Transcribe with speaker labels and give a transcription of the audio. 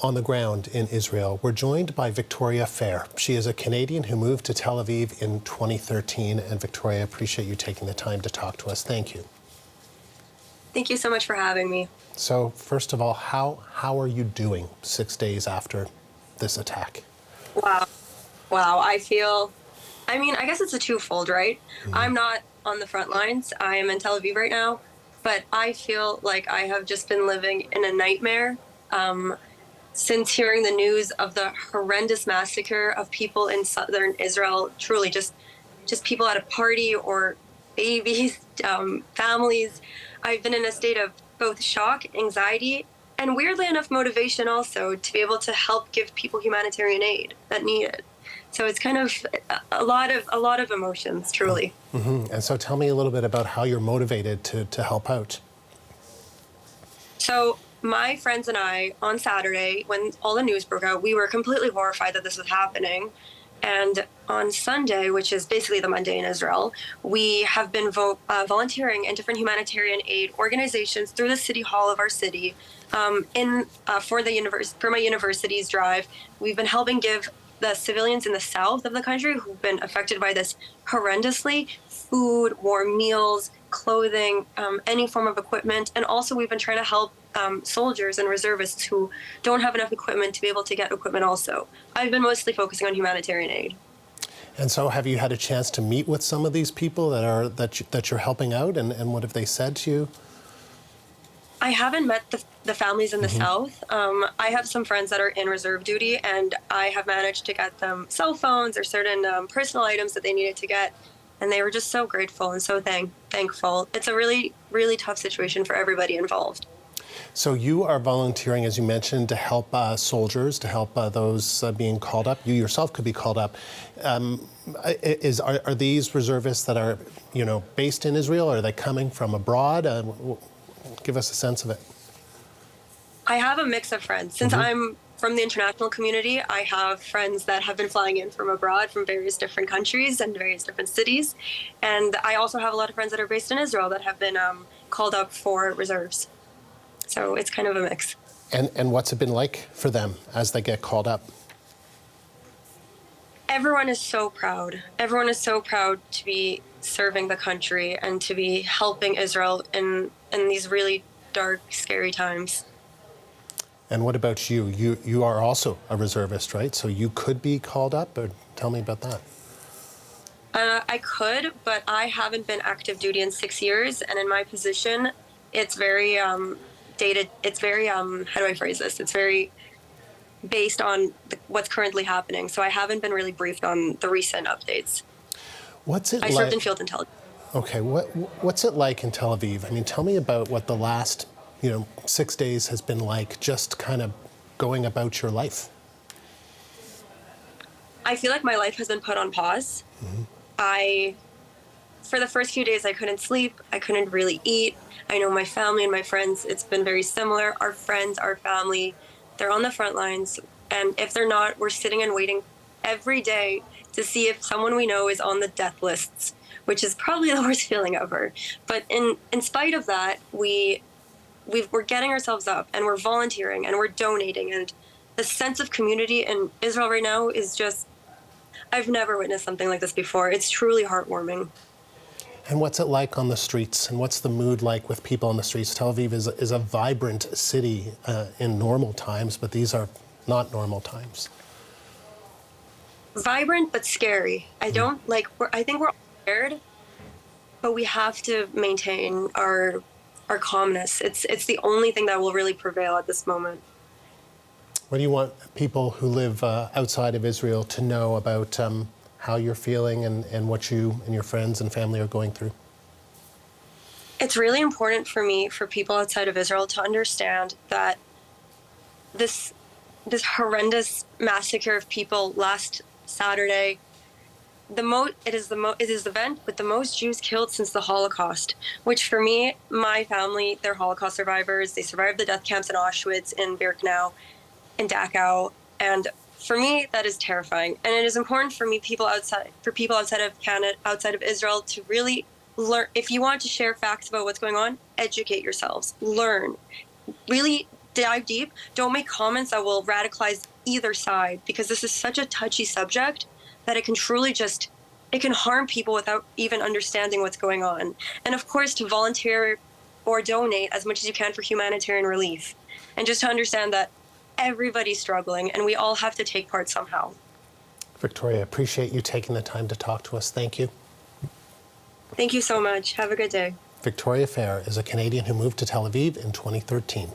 Speaker 1: on the ground in Israel. We're joined by Victoria Feher. She is a Canadian who moved to Tel Aviv in 2013. And Victoria, I appreciate you taking the time to talk to us. Thank you.
Speaker 2: Thank you so much for having me.
Speaker 1: So first of all, how are you doing 6 days after this attack?
Speaker 2: Wow. I guess it's a twofold, right? Mm-hmm. I'm not on the front lines. I am in Tel Aviv right now, but I feel like I have just been living in a nightmare since hearing the news of the horrendous massacre of people in southern Israel. Truly just people at a party or babies, families. I've been in a state of both shock, anxiety, and weirdly enough, motivation also to be able to help give people humanitarian aid that need it. So it's kind of a lot of emotions, truly.
Speaker 1: Mm-hmm. And so tell me a little bit about how you're motivated to help out.
Speaker 2: So my friends and I, on Saturday, when all the news broke out, we were completely horrified that this was happening. And on Sunday, which is basically the Monday in Israel, we have been volunteering in different humanitarian aid organizations through the city hall of our city. For my university's drive, we've been helping give the civilians in the south of the country who've been affected by this horrendously food, warm meals, clothing, any form of equipment. And also we've been trying to help soldiers and reservists who don't have enough equipment to be able to get equipment also. I've been mostly focusing on humanitarian aid.
Speaker 1: And so have you had a chance to meet with some of these people that you're helping out, and what have they said to you?
Speaker 2: I haven't met the families in the south. I have some friends that are in reserve duty, and I have managed to get them cell phones or certain personal items that they needed to get. And they were just so grateful and so thankful. It's a really, really tough situation for everybody involved.
Speaker 1: So you are volunteering, as you mentioned, to help soldiers, to help those being called up. You yourself could be called up. Are these reservists that are, based in Israel? Are they coming from abroad? Give us a sense of it.
Speaker 2: I have a mix of friends. Since I'm from the international community, I have friends that have been flying in from abroad, from various different countries and various different cities. And I also have a lot of friends that are based in Israel that have been called up for reserves. So it's kind of a mix.
Speaker 1: And what's it been like for them as they get called up?
Speaker 2: Everyone is so proud. Everyone is so proud to be serving the country and to be helping Israel in these really dark, scary times.
Speaker 1: And what about you? You are also a reservist, right? So you could be called up, or tell me about that.
Speaker 2: I could, but I haven't been active duty in 6 years. And in my position, it's very dated. It's very, how do I phrase this? It's very based on what's currently happening. So I haven't been really briefed on the recent updates. I served in field intelligence.
Speaker 1: Okay, what's it like in Tel Aviv? I mean, tell me about what the last 6 days has been like, just kind of going about your life.
Speaker 2: I feel like my life has been put on pause. For the first few days, I couldn't sleep. I couldn't really eat. I know my family and my friends, it's been very similar. Our friends, our family, they're on the front lines. And if they're not, we're sitting and waiting every day to see if someone we know is on the death lists, which is probably the worst feeling ever. But in spite of that, we're getting ourselves up and we're volunteering and we're donating. And the sense of community in Israel right now is just, I've never witnessed something like this before. It's truly heartwarming.
Speaker 1: And what's it like on the streets? And what's the mood like with people on the streets? Tel Aviv is a vibrant city in normal times, but these are not normal times.
Speaker 2: Vibrant, but scary. I think we're all scared, but we have to maintain our calmness. It's the only thing that will really prevail at this moment.
Speaker 1: What do you want people who live outside of Israel to know about how you're feeling and what you and your friends and family are going through?
Speaker 2: It's really important for me, for people outside of Israel, to understand that this horrendous massacre of people last Saturday, it is the event with the most Jews killed since the Holocaust, which for me, my family, they're Holocaust survivors. They survived the death camps in Auschwitz, in Birkenau, in Dachau, and for me, that is terrifying. And it is important for people outside of Canada, outside of Israel, to really learn. If you want to share facts about what's going on, educate yourselves, learn, really dive deep. Don't make comments that will radicalize either side, because this is such a touchy subject that it can truly just, it can harm people without even understanding what's going on. And of course, to volunteer or donate as much as you can for humanitarian relief. And just to understand that everybody's struggling and we all have to take part somehow.
Speaker 1: Victoria, appreciate you taking the time to talk to us. Thank you.
Speaker 2: Thank you so much. Have a good day.
Speaker 1: Victoria Feher is a Canadian who moved to Tel Aviv in 2013.